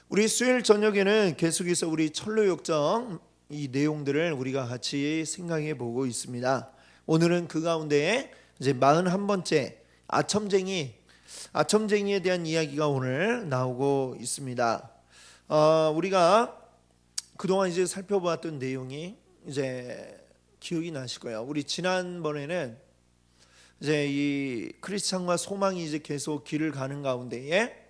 우리 수요일 저녁에는 계속해서 우리 철로역정 이 내용들을 우리가 같이 생각해 보고 있습니다. 오늘은 그 가운데 이제 41번째 아첨쟁이에 대한 이야기가 오늘 나오고 있습니다. 우리가 그동안 이제 살펴보았던 내용이 이제 기억이 나실 거예요. 우리 지난번에는 이제 이 크리스찬과 소망이 이제 계속 길을 가는 가운데에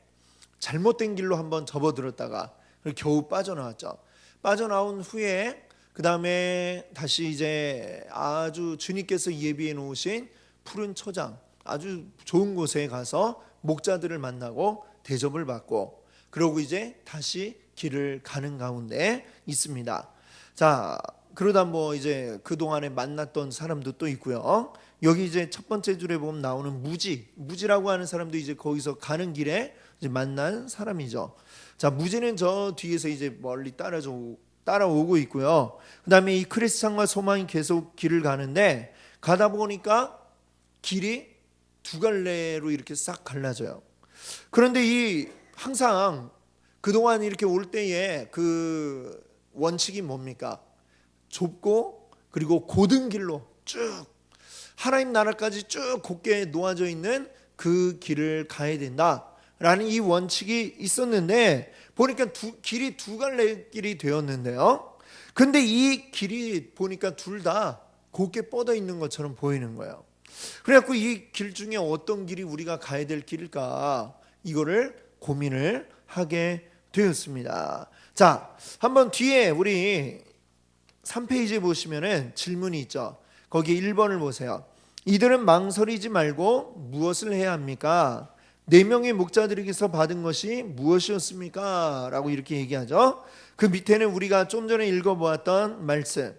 잘못된 길로 한번 접어들었다가 겨우 빠져나왔죠. 빠져나온 후에 그 다음에 다시 이제 아주 주님께서 예비해 놓으신 푸른 초장, 아주 좋은 곳에 가서 목자들을 만나고 대접을 받고, 그러고 이제 다시 길을 가는 가운데 있습니다. 자, 그러다 뭐 이제 그 동안에 만났던 사람도 또 있고요. 여기 이제 첫 번째 줄에 보면 나오는 무지라고 하는 사람도 이제 거기서 가는 길에 이제 만난 사람이죠. 자, 무지는 저 뒤에서 이제 멀리 따라오고 있고요. 그 다음에 이 크리스찬과 소망이 계속 길을 가는데, 가다 보니까 길이 두 갈래로 이렇게 싹 갈라져요. 그런데 항상 그동안 이렇게 올 때에 그 원칙이 뭡니까? 좁고 그리고 고든 길로 쭉 하나님 나라까지 쭉 곧게 놓아져 있는 그 길을 가야 된다라는 이 원칙이 있었는데, 보니까 길이 두 갈래 길이 되었는데요. 근데 이 길이 보니까 둘 다 곧게 뻗어 있는 것처럼 보이는 거예요. 그래갖고 이 길 중에 어떤 길이 우리가 가야 될 길일까, 이거를 고민을 하게 되었습니다. 자, 한번 뒤에 우리 3페이지에 보시면은 질문이 있죠. 거기 1번을 보세요. 이들은 망설이지 말고 무엇을 해야 합니까? 4명의 목자들에게서 받은 것이 무엇이었습니까? 라고 이렇게 얘기하죠. 그 밑에는 우리가 좀 전에 읽어보았던 말씀,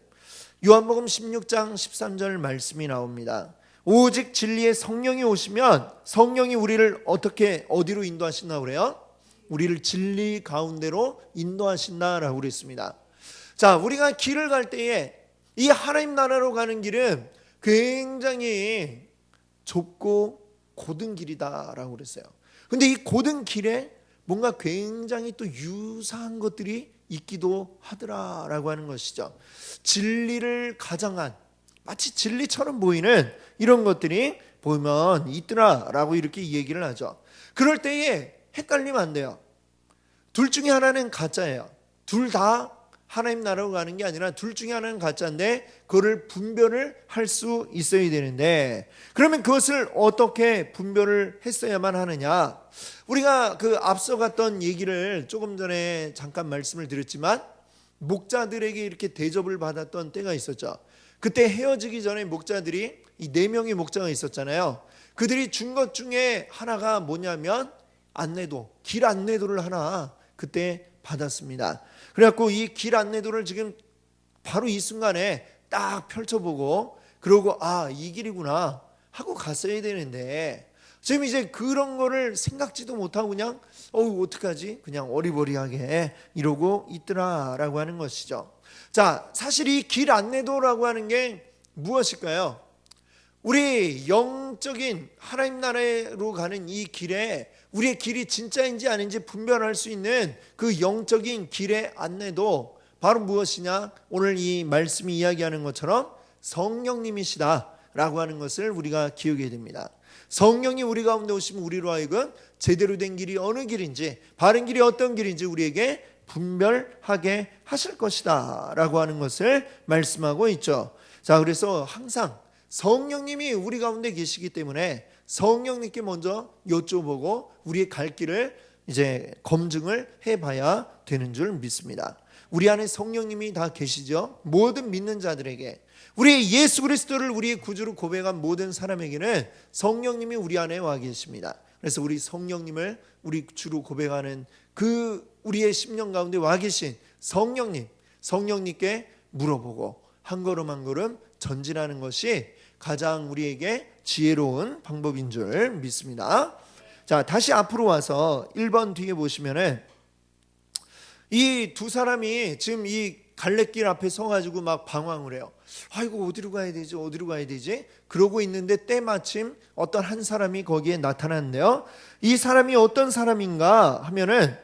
요한복음 16장 13절 말씀이 나옵니다. 오직 진리의 성령이 오시면 성령이 우리를 어디로 인도하신다고 그래요? 우리를 진리 가운데로 인도하신다라고 그랬습니다. 자, 우리가 길을 갈 때에 이 하나님 나라로 가는 길은 굉장히 좁고 고든 길이다라고 그랬어요. 근데 이 고든 길에 뭔가 굉장히 또 유사한 것들이 있기도 하더라라고 하는 것이죠. 진리를 가장한, 마치 진리처럼 보이는 이런 것들이 보면 있더라라고 이렇게 얘기를 하죠. 그럴 때에 헷갈리면 안 돼요. 둘 중에 하나는 가짜예요. 둘 다 하나님 나라로 가는 게 아니라 둘 중에 하나는 가짜인데, 그거를 분별을 할 수 있어야 되는데, 그러면 그것을 어떻게 분별을 했어야만 하느냐? 우리가 그 앞서 갔던 얘기를 조금 전에 잠깐 말씀을 드렸지만, 목자들에게 이렇게 대접을 받았던 때가 있었죠. 그때 헤어지기 전에 목자들이 이 4명의 목자가 있었잖아요. 그들이 준 것 중에 하나가 뭐냐면 길 안내도를 하나 그때 받았습니다. 그래갖고 이 길 안내도를 지금 바로 이 순간에 딱 펼쳐보고, 그러고 이 길이구나 하고 갔어야 되는데, 지금 이제 그런 거를 생각지도 못하고 그냥 어떡하지? 그냥 어리버리하게 이러고 있더라라고 하는 것이죠. 자, 사실 이 길 안내도라고 하는 게 무엇일까요? 우리 영적인 하나님 나라로 가는 이 길에 우리의 길이 진짜인지 아닌지 분별할 수 있는 그 영적인 길의 안내도 바로 무엇이냐? 오늘 이 말씀이 이야기하는 것처럼 성령님이시다라고 하는 것을 우리가 기억해야 됩니다. 성령이 우리 가운데 오시면 우리로 하여금 제대로 된 길이 어느 길인지, 바른 길이 어떤 길인지 우리에게 분별하게 하실 것이다 라고 하는 것을 말씀하고 있죠. 자, 그래서 항상 성령님이 우리 가운데 계시기 때문에 성령님께 먼저 여쭤보고 우리의 갈 길을 이제 검증을 해봐야 되는 줄 믿습니다. 우리 안에 성령님이 다 계시죠. 모든 믿는 자들에게, 우리 예수 그리스도를 우리의 구주로 고백한 모든 사람에게는 성령님이 우리 안에 와 계십니다. 그래서 우리 성령님을 우리 주로 고백하는 그 우리의 심령 가운데 와 계신 성령님께 물어보고 한 걸음 한 걸음 전진하는 것이 가장 우리에게 지혜로운 방법인 줄 믿습니다. 자, 다시 앞으로 와서 1번 뒤에 보시면은 이 두 사람이 지금 이 갈래길 앞에 서가지고 막 방황을 해요. 이거 어디로 가야 되지? 그러고 있는데 때마침 어떤 한 사람이 거기에 나타났는데요. 이 사람이 어떤 사람인가 하면은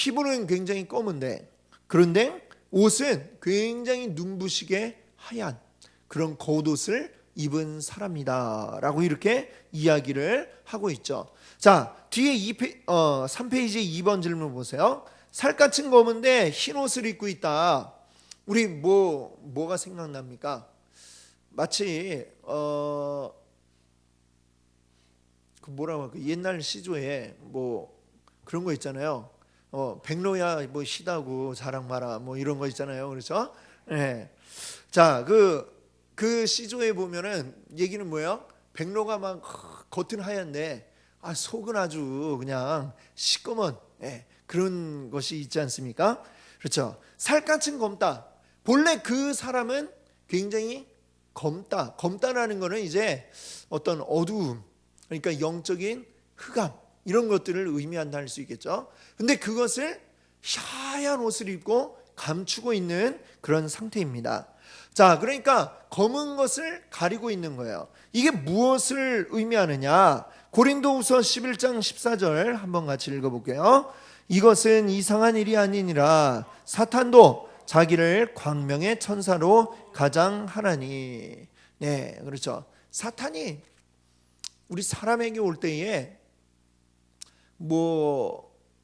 피부는 굉장히 검은데, 그런데 옷은 굉장히 눈부시게 하얀 그런 겉옷을 입은 사람이다라고 이렇게 이야기를 하고 있죠. 자, 뒤에 3페이지 2번 질문 보세요. 살갗은 검은데 흰 옷을 입고 있다. 우리 뭐가 생각납니까? 마치 그 뭐라고 할까? 옛날 시조에 뭐 그런 거 있잖아요. 백로야 뭐 시다고 자랑 마라 뭐 이런 거 있잖아요. 그렇죠? 예. 자, 그 시조에 보면은 얘기는 뭐예요? 백로가 막 겉은 하얀데 속은 아주 그냥 시꺼먼 그런 것이 있지 않습니까? 그렇죠. 살갗은 검다. 본래 그 사람은 굉장히 검다. 검다라는 거는 이제 어떤 어두움, 그러니까 영적인 흑암 이런 것들을 의미한다 할 수 있겠죠. 근데 그것을 하얀 옷을 입고 감추고 있는 그런 상태입니다. 자, 그러니까 검은 것을 가리고 있는 거예요. 이게 무엇을 의미하느냐? 고린도후서 11장 14절 한번 같이 읽어볼게요. 이것은 이상한 일이 아니니라 사탄도 자기를 광명의 천사로 가장하나니. 네, 그렇죠. 사탄이 우리 사람에게 올 때에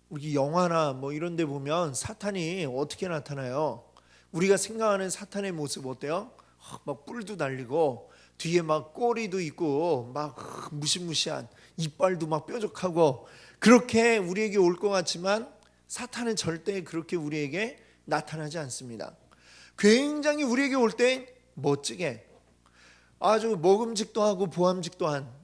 우리 영화나 이런 데 보면 사탄이 어떻게 나타나요? 우리가 생각하는 사탄의 모습 어때요? 막 뿔도 달리고 뒤에 막 꼬리도 있고 막 무시무시한 이빨도 막 뾰족하고 그렇게 우리에게 올 것 같지만 사탄은 절대 그렇게 우리에게 나타나지 않습니다. 굉장히 우리에게 올 때 멋지게 아주 먹음직도 하고 보암직도 한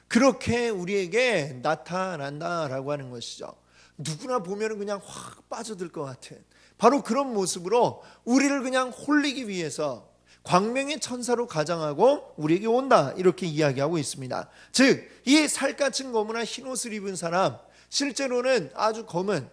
그렇게 우리에게 나타난다라고 하는 것이죠. 누구나 보면 그냥 확 빠져들 것 같은 바로 그런 모습으로 우리를 그냥 홀리기 위해서 광명의 천사로 가장하고 우리에게 온다 이렇게 이야기하고 있습니다. 즉 이 살갗은 검으나 흰 옷을 입은 사람, 실제로는 아주 검은,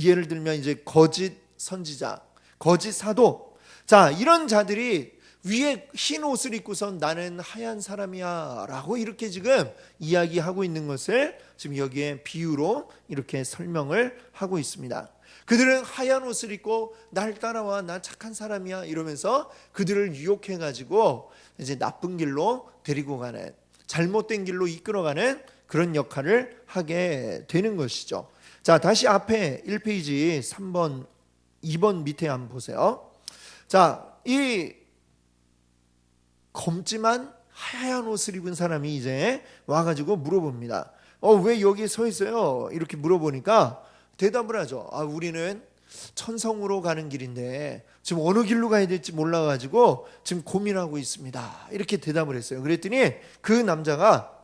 예를 들면 이제 거짓 선지자, 거짓 사도, 자 이런 자들이 위에 흰 옷을 입고선 나는 하얀 사람이야 라고 이렇게 지금 이야기하고 있는 것을 지금 여기에 비유로 이렇게 설명을 하고 있습니다. 그들은 하얀 옷을 입고 날 따라와 나 착한 사람이야 이러면서 그들을 유혹해 가지고 이제 나쁜 길로 데리고 가는, 잘못된 길로 이끌어가는 그런 역할을 하게 되는 것이죠. 자, 다시 앞에 1페이지 3번 2번 밑에 한번 보세요. 자, 이 검지만 하얀 옷을 입은 사람이 이제 와가지고 물어봅니다. 왜 여기 서 있어요? 이렇게 물어보니까 대답을 하죠. 우리는 천성으로 가는 길인데 지금 어느 길로 가야 될지 몰라가지고 지금 고민하고 있습니다. 이렇게 대답을 했어요. 그랬더니 그 남자가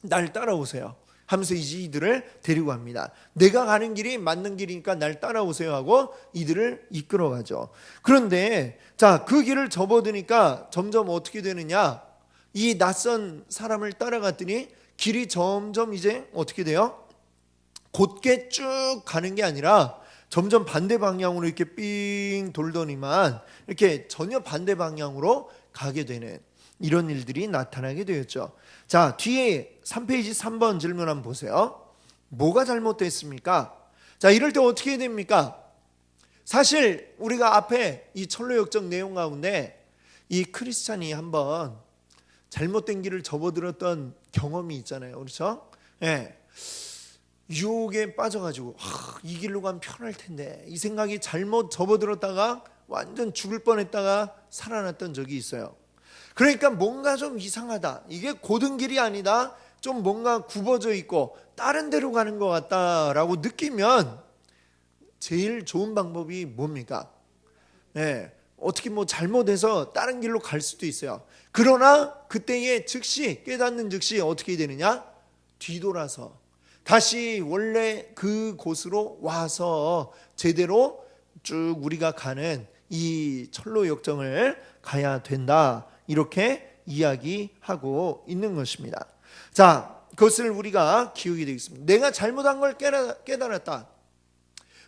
날 따라오세요 하면서 이들을 데리고 갑니다. 내가 가는 길이 맞는 길이니까 날 따라오세요 하고 이들을 이끌어가죠. 그런데 자, 그 길을 접어드니까 점점 어떻게 되느냐, 이 낯선 사람을 따라갔더니 길이 점점 이제 어떻게 돼요? 곧게 쭉 가는 게 아니라 점점 반대 방향으로 이렇게 삥 돌더니만 이렇게 전혀 반대 방향으로 가게 되는 이런 일들이 나타나게 되었죠. 자, 뒤에 3페이지 3번 질문 한번 보세요. 뭐가 잘못됐습니까? 자, 이럴 때 어떻게 해야 됩니까? 사실 우리가 앞에 이 철로역정 내용 가운데 이 크리스찬이 한번 잘못된 길을 접어들었던 경험이 있잖아요. 그렇죠? 유혹에 빠져가지고 이 길로 가면 편할 텐데 이 생각이 잘못 접어들었다가 완전 죽을 뻔했다가 살아났던 적이 있어요. 그러니까 뭔가 좀 이상하다, 이게 고든 길이 아니다, 좀 뭔가 굽어져 있고 다른 데로 가는 것 같다라고 느끼면 제일 좋은 방법이 뭡니까? 어떻게 잘못해서 다른 길로 갈 수도 있어요. 그러나 그때에 즉시 깨닫는 즉시 어떻게 되느냐? 뒤돌아서 다시 원래 그 곳으로 와서 제대로 쭉 우리가 가는 이 철로 역정을 가야 된다, 이렇게 이야기하고 있는 것입니다. 자, 그것을 우리가 기억이 되겠습니다. 내가 잘못한 걸 깨달았다.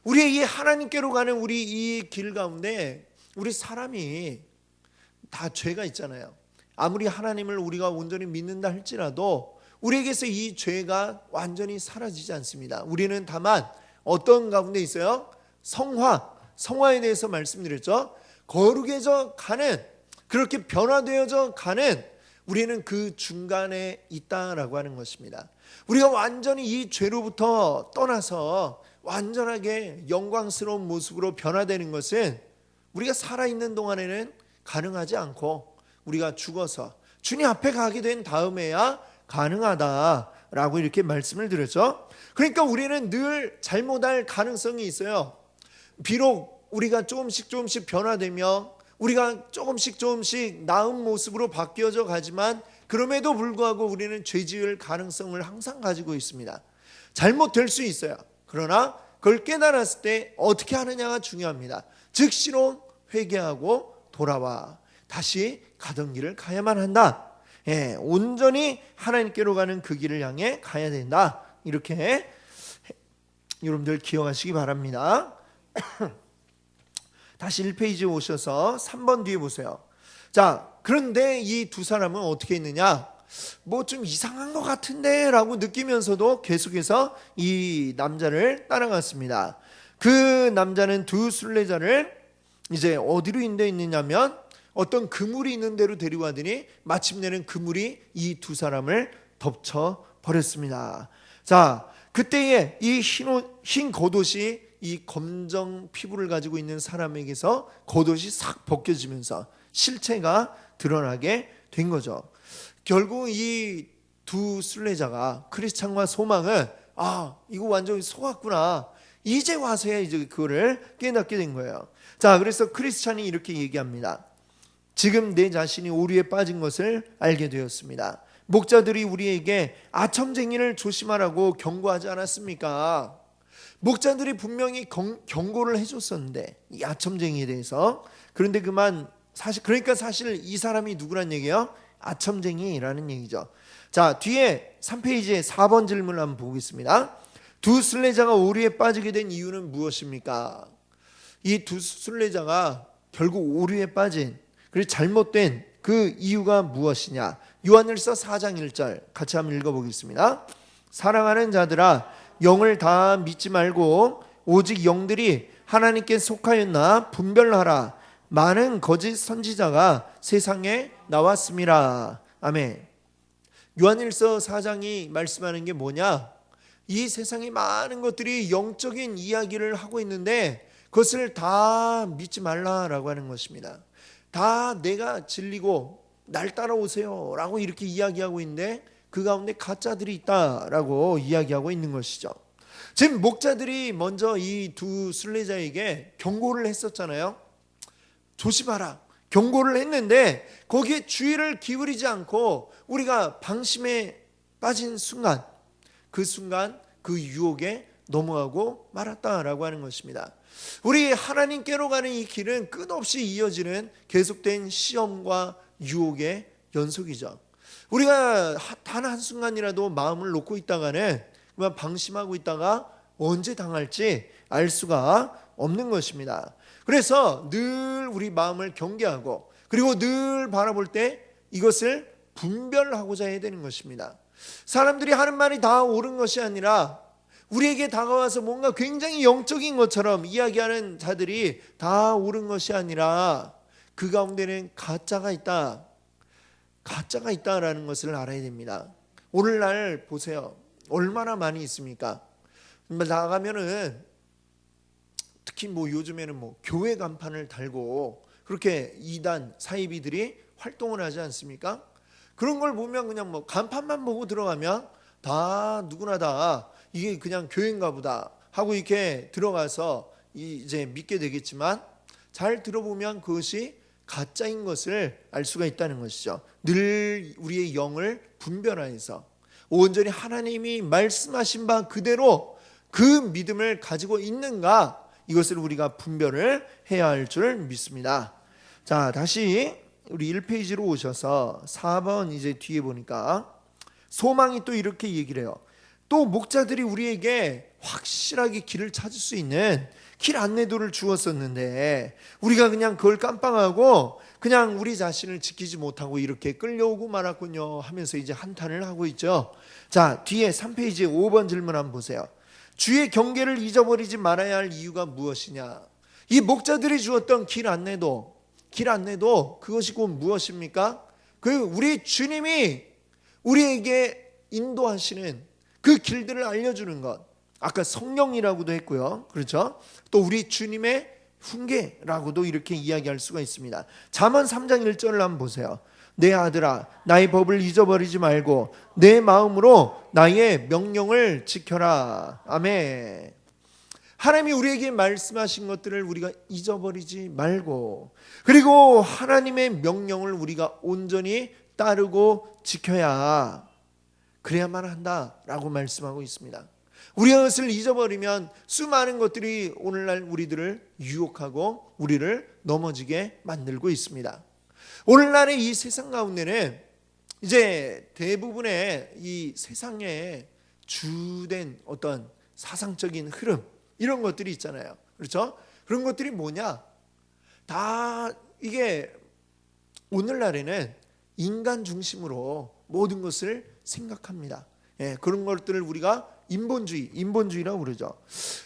우리의 이 하나님께로 가는 우리 이 길 가운데 우리 사람이 다 죄가 있잖아요. 아무리 하나님을 우리가 온전히 믿는다 할지라도 우리에게서 이 죄가 완전히 사라지지 않습니다. 우리는 다만 어떤 가운데 있어요? 성화에 대해서 말씀드렸죠. 거룩해져 가는, 그렇게 변화되어져 가는, 우리는 그 중간에 있다라고 하는 것입니다. 우리가 완전히 이 죄로부터 떠나서 완전하게 영광스러운 모습으로 변화되는 것은 우리가 살아있는 동안에는 가능하지 않고, 우리가 죽어서 주님 앞에 가게 된 다음에야 가능하다라고 이렇게 말씀을 드렸죠. 그러니까 우리는 늘 잘못할 가능성이 있어요. 비록 우리가 조금씩 변화되며 우리가 조금씩 나은 모습으로 바뀌어져 가지만, 그럼에도 불구하고 우리는 죄 지을 가능성을 항상 가지고 있습니다. 잘못될 수 있어요. 그러나 그걸 깨달았을 때 어떻게 하느냐가 중요합니다. 즉시로 회개하고 돌아와 다시 가던 길을 가야만 한다. 온전히 하나님께로 가는 그 길을 향해 가야 된다. 이렇게 여러분들 기억하시기 바랍니다. 다시 1페이지 오셔서 3번 뒤에 보세요. 자, 그런데 이 두 사람은 어떻게 했느냐? 뭐 좀 이상한 것 같은데 라고 느끼면서도 계속해서 이 남자를 따라갔습니다. 그 남자는 두 순례자를 이제 어디로 인도했느냐면 어떤 그물이 있는 데로 데리고 가더니 마침내는 그물이 이 두 사람을 덮쳐 버렸습니다. 자, 그때에 이 흰 겉옷이 이 검정 피부를 가지고 있는 사람에게서 겉옷이 싹 벗겨지면서 실체가 드러나게 된 거죠. 결국 이 두 순례자가, 크리스찬과 소망은 이거 완전히 속았구나, 이제 와서야 이제 그거를 깨닫게 된 거예요. 자, 그래서 크리스찬이 이렇게 얘기합니다. 지금 내 자신이 오류에 빠진 것을 알게 되었습니다. 목자들이 우리에게 아첨쟁이를 조심하라고 경고하지 않았습니까? 목자들이 분명히 경고를 해줬었는데, 이 아첨쟁이에 대해서. 그런데 그러니까 사실 이 사람이 누구란 얘기예요? 아첨쟁이라는 얘기죠. 자, 뒤에 3페이지에 4번 질문을 한번 보겠습니다. 두 순례자가 오류에 빠지게 된 이유는 무엇입니까? 이 두 순례자가 결국 오류에 빠진, 그리고 잘못된 그 이유가 무엇이냐? 요한일서 4장 1절 같이 한번 읽어보겠습니다. 사랑하는 자들아, 영을 다 믿지 말고 오직 영들이 하나님께 속하였나 분별하라. 많은 거짓 선지자가 세상에 나왔습니다. 아멘. 요한일서 4장이 말씀하는 게 뭐냐? 이 세상에 많은 것들이 영적인 이야기를 하고 있는데 그것을 다 믿지 말라라고 하는 것입니다. 다 내가 진리고 날 따라오세요 라고 이렇게 이야기하고 있는데 그 가운데 가짜들이 있다라고 이야기하고 있는 것이죠. 지금 목자들이 먼저 이 두 순례자에게 경고를 했었잖아요. 조심하라, 경고를 했는데 거기에 주의를 기울이지 않고 우리가 방심에 빠진 순간, 그 유혹에 넘어가고 말았다라고 하는 것입니다. 우리 하나님께로 가는 이 길은 끝없이 이어지는 계속된 시험과 유혹의 연속이죠. 우리가 단 한순간이라도 마음을 놓고 있다가는 그만 방심하고 있다가 언제 당할지 알 수가 없는 것입니다. 그래서 늘 우리 마음을 경계하고, 그리고 늘 바라볼 때 이것을 분별하고자 해야 되는 것입니다. 사람들이 하는 말이 다 옳은 것이 아니라 우리에게 다가와서 뭔가 굉장히 영적인 것처럼 이야기하는 자들이 다 옳은 것이 아니라 그 가운데는 가짜가 있다라는 것을 알아야 됩니다. 오늘날 보세요. 얼마나 많이 있습니까? 나가면은 특히 요즘에는 교회 간판을 달고 그렇게 이단 사이비들이 활동을 하지 않습니까? 그런 걸 보면 그냥 간판만 보고 들어가면 다 누구나 다 이게 그냥 교회인가 보다 하고 이렇게 들어가서 이제 믿게 되겠지만, 잘 들어보면 그것이 가짜인 것을 알 수가 있다는 것이죠. 늘 우리의 영을 분별하여서 온전히 하나님이 말씀하신 바 그대로 그 믿음을 가지고 있는가, 이것을 우리가 분별을 해야 할 줄 믿습니다. 자, 다시 우리 1페이지로 오셔서 4번 이제 뒤에 보니까 소망이 또 이렇게 얘기를 해요. 또 목자들이 우리에게 확실하게 길을 찾을 수 있는 길 안내도를 주었었는데 우리가 그냥 그걸 깜빡하고 그냥 우리 자신을 지키지 못하고 이렇게 끌려오고 말았군요 하면서 이제 한탄을 하고 있죠. 자, 뒤에 3페이지에 5번 질문 한번 보세요. 주의 경계를 잊어버리지 말아야 할 이유가 무엇이냐? 이 목자들이 주었던 길 안내도 그것이 곧 무엇입니까? 우리 주님이 우리에게 인도하시는 그 길들을 알려주는 것. 아까 성령이라고도 했고요. 그렇죠? 또 우리 주님의 훈계라고도 이렇게 이야기할 수가 있습니다. 잠언 3장 1절을 한번 보세요. 내 아들아, 나의 법을 잊어버리지 말고 내 마음으로 나의 명령을 지켜라. 아멘. 하나님이 우리에게 말씀하신 것들을 우리가 잊어버리지 말고, 그리고 하나님의 명령을 우리가 온전히 따르고 지켜야, 그래야만 한다라고 말씀하고 있습니다. 우리가 그것을 잊어버리면 수많은 것들이 오늘날 우리들을 유혹하고 우리를 넘어지게 만들고 있습니다. 오늘날의 이 세상 가운데는 이제 대부분의 이 세상에 주된 어떤 사상적인 흐름, 이런 것들이 있잖아요. 그렇죠? 그런 것들이 뭐냐? 다 이게 오늘날에는 인간 중심으로 모든 것을 생각합니다. 그런 것들을 우리가 인본주의라고 그러죠.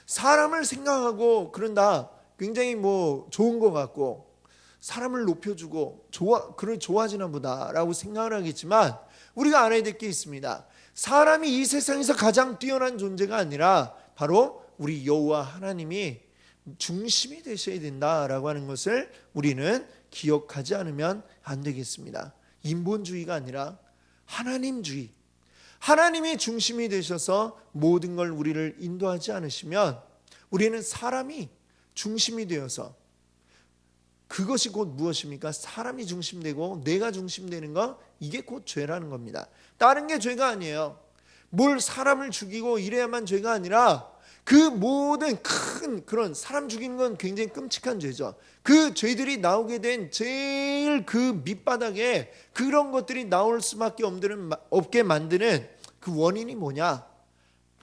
사람을 생각하고 그런다, 굉장히 좋은 것 같고 사람을 높여주고 좋아지나 보다라고 생각을 하겠지만, 우리가 알아야 될 게 있습니다. 사람이 이 세상에서 가장 뛰어난 존재가 아니라 바로 우리 여호와 하나님이 중심이 되셔야 된다라고 하는 것을 우리는 기억하지 않으면 안 되겠습니다. 인본주의가 아니라 하나님주의, 하나님이 중심이 되셔서 모든 걸 우리를 인도하지 않으시면 우리는 사람이 중심이 되어서, 그것이 곧 무엇입니까? 사람이 중심되고 내가 중심되는 것, 이게 곧 죄라는 겁니다. 다른 게 죄가 아니에요. 뭘 사람을 죽이고 이래야만 죄가 아니라, 그 모든 큰 그런 사람 죽이는 건 굉장히 끔찍한 죄죠. 그 죄들이 나오게 된 제일 그 밑바닥에 그런 것들이 나올 수밖에 없게 만드는 그 원인이 뭐냐?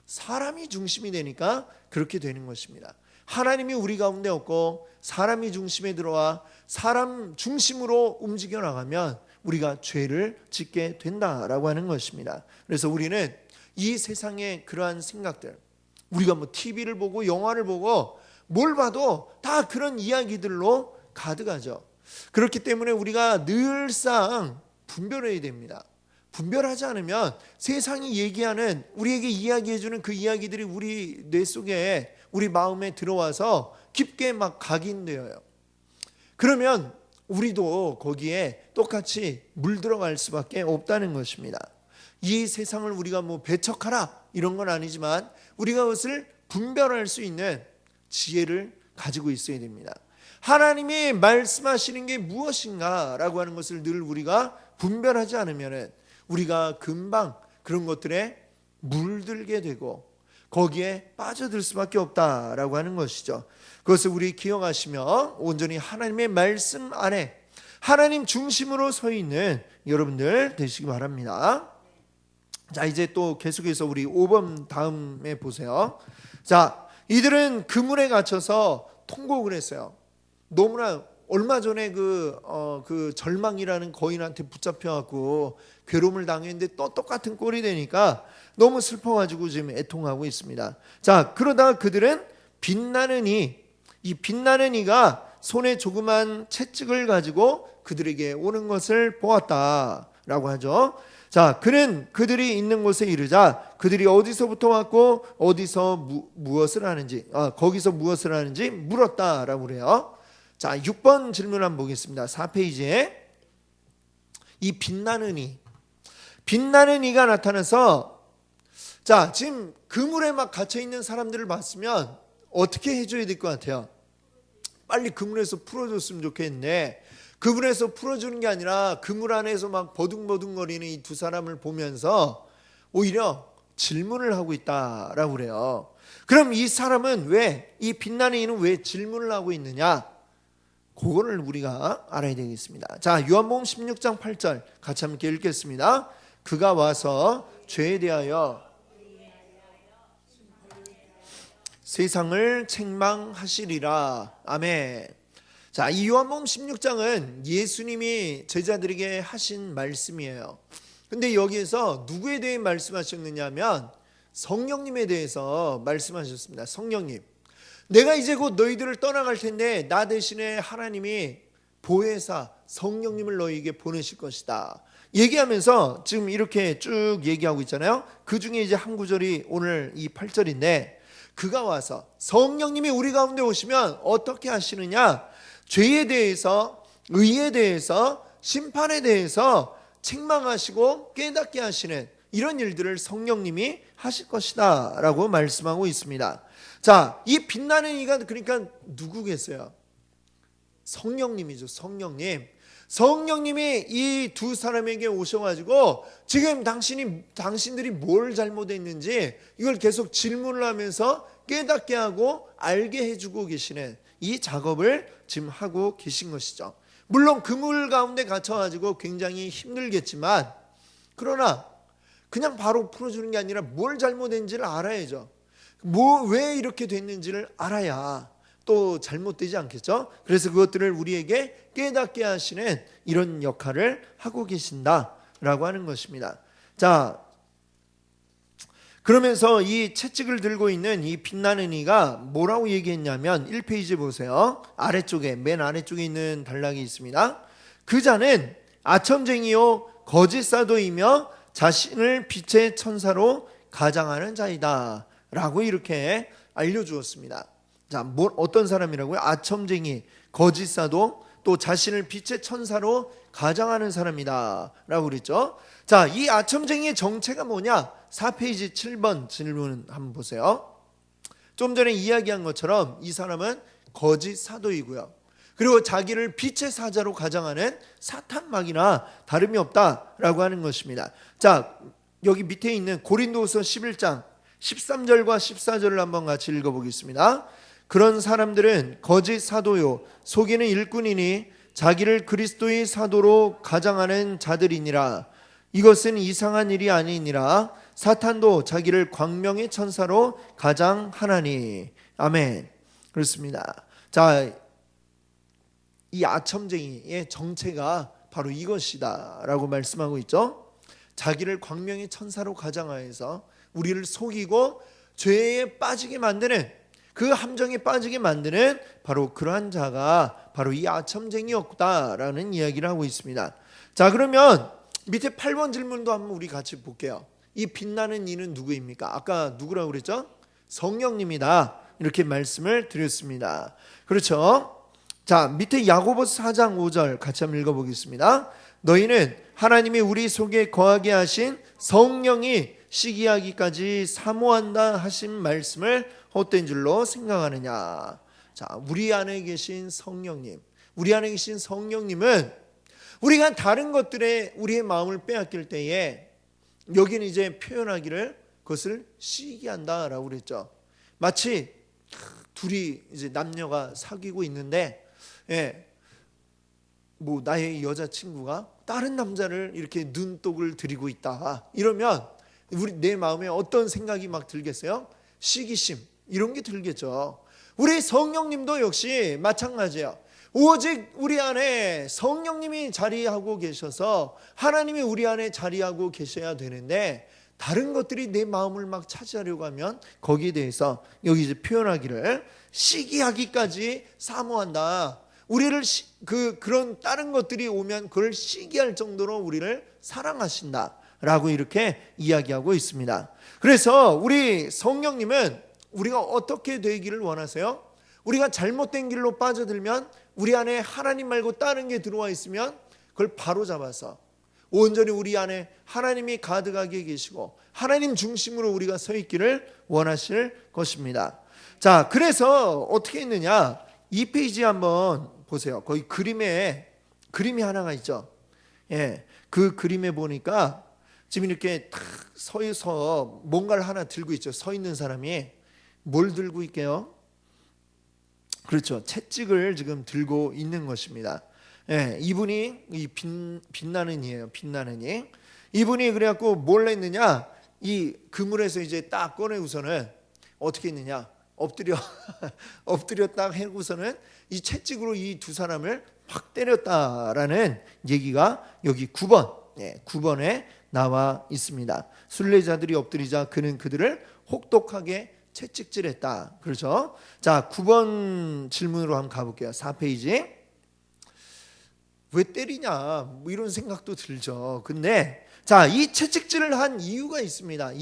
사람이 중심이 되니까 그렇게 되는 것입니다. 하나님이 우리 가운데 없고 사람이 중심에 들어와 사람 중심으로 움직여 나가면 우리가 죄를 짓게 된다라고 하는 것입니다. 그래서 우리는 이 세상의 그러한 생각들, 우리가 TV를 보고 영화를 보고 뭘 봐도 다 그런 이야기들로 가득하죠. 그렇기 때문에 우리가 늘상 분별해야 됩니다. 분별하지 않으면 세상이 얘기하는, 우리에게 이야기해주는 그 이야기들이 우리 뇌 속에, 우리 마음에 들어와서 깊게 각인되어요. 그러면 우리도 거기에 똑같이 물들어갈 수밖에 없다는 것입니다. 이 세상을 우리가 배척하라 이런 건 아니지만 우리가 그것을 분별할 수 있는 지혜를 가지고 있어야 됩니다. 하나님이 말씀하시는 게 무엇인가 라고 하는 것을 늘 우리가 분별하지 않으면 우리가 금방 그런 것들에 물들게 되고 거기에 빠져들 수밖에 없다라고 하는 것이죠. 그것을 우리 기억하시며 온전히 하나님의 말씀 안에 하나님 중심으로 서 있는 여러분들 되시기 바랍니다. 자, 이제 또 계속해서 우리 5번 다음에 보세요. 자, 이들은 그물에 갇혀서 통곡을 했어요. 너무나 얼마 전에 그 절망이라는 거인한테 붙잡혀갖고 괴로움을 당했는데 또 똑같은 꼴이 되니까 너무 슬퍼가지고 지금 애통하고 있습니다. 자, 그러다가 그들은 빛나는 이 빛나는 이가 손에 조그만 채찍을 가지고 그들에게 오는 것을 보았다라고 하죠. 자, 그는 그들이 있는 곳에 이르자 그들이 어디서부터 왔고 어디서 무엇을 하는지, 거기서 무엇을 하는지 물었다라고 그래요. 자, 6번 질문 한번 보겠습니다. 4페이지에 이 빛나는 이가 나타나서, 자, 지금 그물에 갇혀 있는 사람들을 봤으면 어떻게 해줘야 될 것 같아요? 빨리 그물에서 풀어줬으면 좋겠는데 그물에서 풀어주는 게 아니라 그물 안에서 버둥버둥거리는 이 두 사람을 보면서 오히려 질문을 하고 있다라고 그래요. 그럼 이 사람은 이 빛나는 이는 왜 질문을 하고 있느냐? 그거를 우리가 알아야 되겠습니다. 자, 요한복음 16장 8절 같이 함께 읽겠습니다. 그가 와서 죄에 대하여 세상을 책망하시리라. 아멘. 자, 이 요한복음 16장은 예수님이 제자들에게 하신 말씀이에요. 근데 여기에서 누구에 대해 말씀하셨느냐 하면 성령님에 대해서 말씀하셨습니다. 성령님, 내가 이제 곧 너희들을 떠나갈 텐데 나 대신에 하나님이 보혜사 성령님을 너희에게 보내실 것이다 얘기하면서 지금 이렇게 쭉 얘기하고 있잖아요. 그 중에 이제 한 구절이 오늘 이 8절인데, 그가 와서 성령님이 우리 가운데 오시면 어떻게 하시느냐, 죄에 대해서, 의에 대해서, 심판에 대해서 책망하시고 깨닫게 하시는 이런 일들을 성령님이 하실 것이다 라고 말씀하고 있습니다. 자, 이 빛나는 이가 그러니까 누구겠어요? 성령님이죠. 성령님. 성령님이 이 두 사람에게 오셔가지고 지금 당신들이 뭘 잘못했는지 이걸 계속 질문을 하면서 깨닫게 하고 알게 해주고 계시는 이 작업을 지금 하고 계신 것이죠. 물론 그물 가운데 갇혀가지고 굉장히 힘들겠지만, 그러나 그냥 바로 풀어주는 게 아니라 뭘 잘못했는지를 알아야죠. 왜 이렇게 됐는지를 알아야 또 잘못되지 않겠죠. 그래서 그것들을 우리에게 깨닫게 하시는 이런 역할을 하고 계신다라고 하는 것입니다. 자, 그러면서 이 채찍을 들고 있는 이 빛나는 이가 뭐라고 얘기했냐면 1페이지 보세요. 아래쪽에, 맨 아래쪽에 있는 단락이 있습니다. 그 자는 아첨쟁이요 거짓 사도이며 자신을 빛의 천사로 가장하는 자이다 라고 이렇게 알려주었습니다. 자, 어떤 사람이라고요? 아첨쟁이, 거짓 사도, 또 자신을 빛의 천사로 가장하는 사람이다 라고 그랬죠. 자, 이 아첨쟁이의 정체가 뭐냐? 4페이지 7번 질문 한번 보세요. 좀 전에 이야기한 것처럼 이 사람은 거짓 사도이고요, 그리고 자기를 빛의 사자로 가장하는 사탄막이나 다름이 없다라고 하는 것입니다. 자, 여기 밑에 있는 고린도후서 11장 13절과 14절을 한번 같이 읽어보겠습니다. 그런 사람들은 거짓 사도요 속이는 일꾼이니 자기를 그리스도의 사도로 가장하는 자들이니라. 이것은 이상한 일이 아니니라. 사탄도 자기를 광명의 천사로 가장하나니. 아멘. 그렇습니다. 자, 이 아첨쟁이의 정체가 바로 이것이다 라고 말씀하고 있죠. 자기를 광명의 천사로 가장하여서 우리를 속이고 죄에 빠지게 만드는, 그 함정에 빠지게 만드는 바로 그러한 자가 바로 이 아첨쟁이였다라는 이야기를 하고 있습니다. 자, 그러면 밑에 8번 질문도 한번 우리 같이 볼게요. 이 빛나는 이는 누구입니까? 아까 누구라고 그랬죠? 성령님이다 이렇게 말씀을 드렸습니다. 그렇죠? 자, 밑에 야고보서 4장 5절 같이 한번 읽어보겠습니다. 너희는 하나님이 우리 속에 거하게 하신 성령이 시기하기까지 사모한다 하신 말씀을 헛된 줄로 생각하느냐. 자, 우리 안에 계신 성령님, 우리 안에 계신 성령님은 우리가 다른 것들에 우리의 마음을 빼앗길 때에 여기는 이제 표현하기를 그것을 시기한다라고 그랬죠. 마치 둘이 이제 남녀가 사귀고 있는데, 뭐 나의 여자친구가 다른 남자를 이렇게 눈독을 들이고 있다 이러면 내 마음에 어떤 생각이 막 들겠어요? 시기심 이런 게 들겠죠. 우리 성령님도 역시 마찬가지예요. 오직 우리 안에 성령님이 자리하고 계셔서 하나님이 우리 안에 자리하고 계셔야 되는데, 다른 것들이 내 마음을 막 차지하려고 하면 거기에 대해서 여기 이제 표현하기를 시기하기까지 사모한다. 우리를 그런 다른 것들이 오면 그걸 시기할 정도로 우리를 사랑하신다라고 이렇게 이야기하고 있습니다. 그래서 우리 성령님은 우리가 어떻게 되기를 원하세요? 우리가 잘못된 길로 빠져들면, 우리 안에 하나님 말고 다른 게 들어와 있으면 그걸 바로 잡아서 온전히 우리 안에 하나님이 가득하게 계시고 하나님 중심으로 우리가 서 있기를 원하실 것입니다. 자, 그래서 어떻게 했느냐? 2페이지 한번 보세요. 거기 그림이 하나가 있죠. 그 그림에 보니까 지금 이렇게 탁 서서 뭔가를 하나 들고 있죠. 서 있는 사람이 뭘 들고 있게요? 그렇죠. 채찍을 지금 들고 있는 것입니다. 이분이 이 빛나는 이에요. 빛나는 이. 이분이 그래갖고 뭘 했느냐? 이 그물에서 이제 딱 꺼내고서는 어떻게 했느냐? 엎드려 딱 해고서는 이 채찍으로 이 두 사람을 팍 때렸다라는 얘기가 여기 9번에 나와 있습니다. 순례자들이 엎드리자 그는 그들을 혹독하게 채찍질했다. 그렇죠? 자, 9번 질문으로 한번 가볼게요. 4페이지. 왜 때리냐? 뭐 이런 생각도 들죠. 근데 자, 이 채찍질을 한 이유가 있습니다.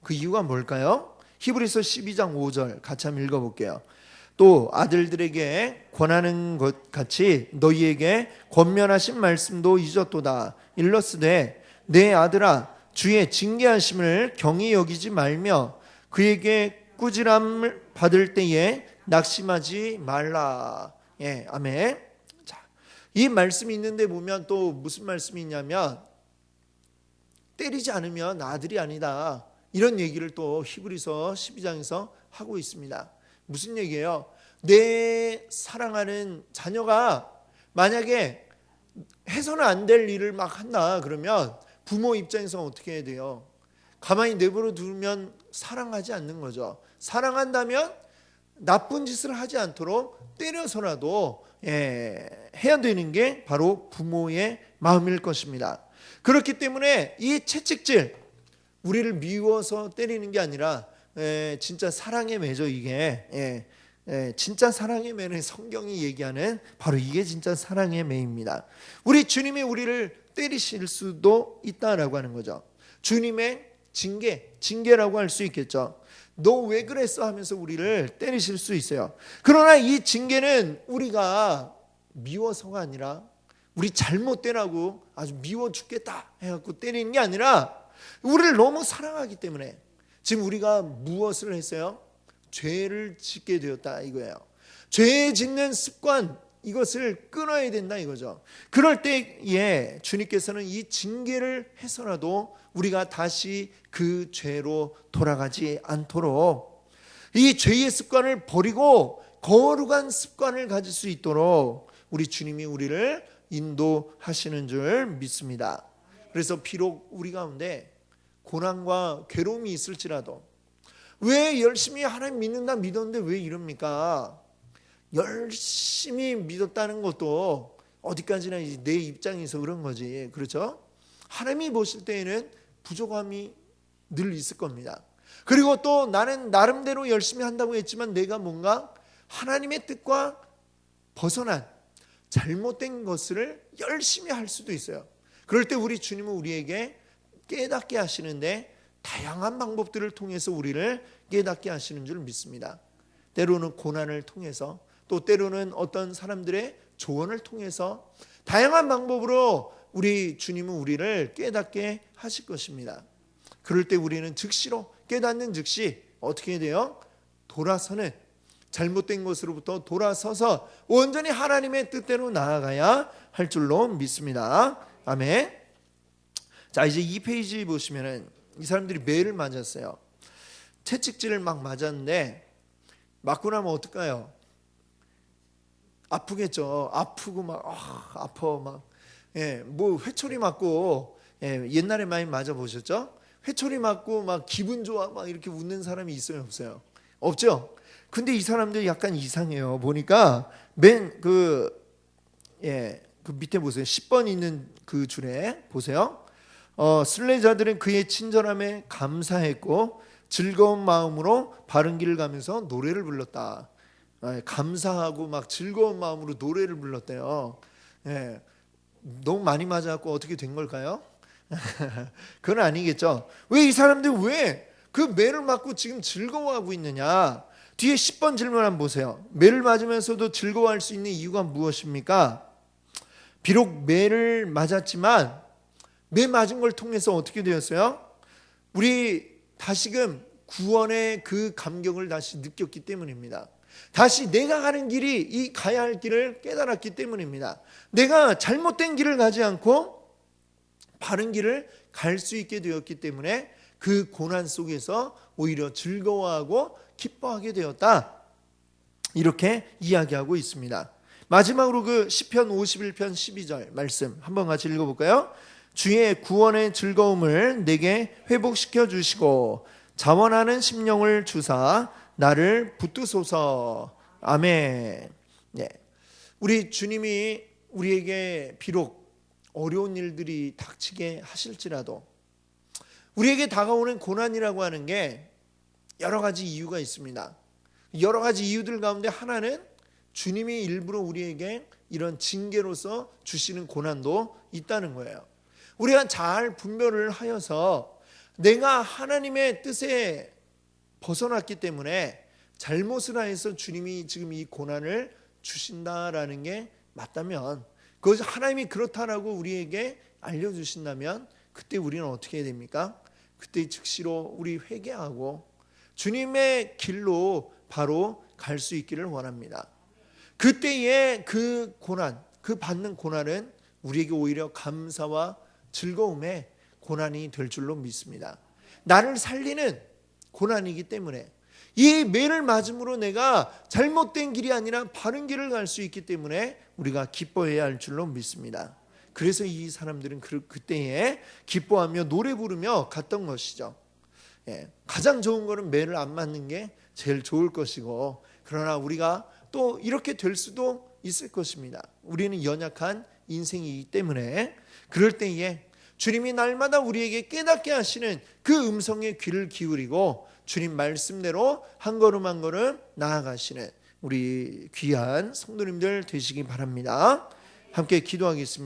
그 이유가 뭘까요? 히브리서 12장 5절 같이 한번 읽어볼게요. 또 아들들에게 권하는 것 같이 너희에게 권면하신 말씀도 잊었도다. 일러스되 내 아들아 주의 징계하심을 경히 여기지 말며 그에게 꾸지람을 받을 때에 낙심하지 말라. 예, 아멘. 자, 이 말씀이 있는데 보면 또 무슨 말씀이 있냐면 때리지 않으면 아들이 아니다. 이런 얘기를 또 히브리서 12장에서 하고 있습니다. 무슨 얘기예요? 내 사랑하는 자녀가 만약에 해서는 안 될 일을 막 한다 그러면 부모 입장에서 어떻게 해야 돼요? 가만히 내버려 두면 사랑하지 않는 거죠. 사랑한다면 나쁜 짓을 하지 않도록 때려서라도 해야 되는 게 바로 부모의 마음일 것입니다. 그렇기 때문에 이 채찍질, 우리를 미워서 때리는 게 아니라 진짜 사랑의 매죠. 이게 진짜 사랑의 매는 성경이 얘기하는 바로 이게 진짜 사랑의 매입니다. 우리 주님이 우리를 때리실 수도 있다라고 하는 거죠. 주님의 징계라고 할 수 있겠죠. 너 왜 그랬어 하면서 우리를 때리실 수 있어요. 그러나 이 징계는 우리가 미워서가 아니라 우리 잘못되라고 아주 미워 죽겠다 해갖고 때리는 게 아니라 우리를 너무 사랑하기 때문에 지금 우리가 무엇을 했어요? 죄를 짓게 되었다 이거예요. 죄 짓는 습관 이것을 끊어야 된다 이거죠. 그럴 때에 주님께서는 이 징계를 해서라도 우리가 다시 그 죄로 돌아가지 않도록 이 죄의 습관을 버리고 거룩한 습관을 가질 수 있도록 우리 주님이 우리를 인도하시는 줄 믿습니다. 그래서 비록 우리 가운데 고난과 괴로움이 있을지라도 왜 열심히 하나님 믿는다 믿었는데 왜 이럽니까? 열심히 믿었다는 것도 어디까지나 내 입장에서 그런 거지. 그렇죠? 하나님이 보실 때에는 부족함이 늘 있을 겁니다. 그리고 또 나는 나름대로 열심히 한다고 했지만 내가 뭔가 하나님의 뜻과 벗어난 잘못된 것을 열심히 할 수도 있어요. 그럴 때 우리 주님은 우리에게 깨닫게 하시는데 다양한 방법들을 통해서 우리를 깨닫게 하시는 줄 믿습니다. 때로는 고난을 통해서 또 때로는 어떤 사람들의 조언을 통해서 다양한 방법으로 우리 주님은 우리를 깨닫게 하실 것입니다. 그럴 때 우리는 즉시로 깨닫는 즉시 어떻게 돼요? 돌아서는 잘못된 것으로부터 돌아서서 온전히 하나님의 뜻대로 나아가야 할 줄로 믿습니다. 아멘. 자, 이제 2페이지 보시면은 이 사람들이 매를 맞았어요. 채찍질을 막 맞았는데 맞고 나면 어떨까요? 아프겠죠. 아프고 막 아파 막 뭐 회초리 맞고 옛날에 많이 맞아 보셨죠? 회초리 맞고 막 기분 좋아 막 이렇게 웃는 사람이 있어요, 없어요? 없죠. 근데 이 사람들이 약간 이상해요. 보니까 그 밑에 보세요. 10번 있는 그 줄에 보세요. 순례자들은 그의 친절함에 감사했고 즐거운 마음으로 바른 길을 가면서 노래를 불렀다. 감사하고 막 즐거운 마음으로 노래를 불렀대요. 너무 많이 맞아갖고 어떻게 된 걸까요? 그건 아니겠죠. 왜 이 사람들 왜 그 매를 맞고 지금 즐거워하고 있느냐? 뒤에 10번 질문 한번 보세요. 매를 맞으면서도 즐거워할 수 있는 이유가 무엇입니까? 비록 매를 맞았지만 매 맞은 걸 통해서 어떻게 되었어요? 우리 다시금 구원의 그 감격을 다시 느꼈기 때문입니다. 다시 내가 가는 길이 이 가야 할 길을 깨달았기 때문입니다. 내가 잘못된 길을 가지 않고 바른 길을 갈 수 있게 되었기 때문에 그 고난 속에서 오히려 즐거워하고 기뻐하게 되었다. 이렇게 이야기하고 있습니다. 마지막으로 그 시편 51편 12절 말씀 한번 같이 읽어볼까요? 주의 구원의 즐거움을 내게 회복시켜 주시고 자원하는 심령을 주사 나를 붙드소서. 아멘. 우리 주님이 우리에게 비록 어려운 일들이 닥치게 하실지라도 우리에게 다가오는 고난이라고 하는 게 여러 가지 이유가 있습니다. 여러 가지 이유들 가운데 하나는 주님이 일부러 우리에게 이런 징계로서 주시는 고난도 있다는 거예요. 우리가 잘 분별을 하여서 내가 하나님의 뜻에 벗어났기 때문에 잘못을 하여서 주님이 지금 이 고난을 주신다라는 게 맞다면, 그것이 하나님이 그렇다라고 우리에게 알려주신다면 그때 우리는 어떻게 해야 됩니까? 그때 즉시로 우리 회개하고 주님의 길로 바로 갈 수 있기를 원합니다. 그때의 그 고난, 그 받는 고난은 우리에게 오히려 감사와 즐거움의 고난이 될 줄로 믿습니다. 나를 살리는 고난이기 때문에, 이 매를 맞음으로 내가 잘못된 길이 아니라 바른 길을 갈 수 있기 때문에 우리가 기뻐해야 할 줄로 믿습니다. 그래서 이 사람들은 그때에 기뻐하며 노래 부르며 갔던 것이죠. 가장 좋은 거는 매를 안 맞는 게 제일 좋을 것이고, 그러나 우리가 또 이렇게 될 수도 있을 것입니다. 우리는 연약한 인생이기 때문에 그럴 때에 주님이 날마다 우리에게 깨닫게 하시는 그 음성에 귀를 기울이고 주님 말씀대로 한 걸음 한 걸음 나아가시는 우리 귀한 성도님들 되시기 바랍니다. 함께 기도하겠습니다.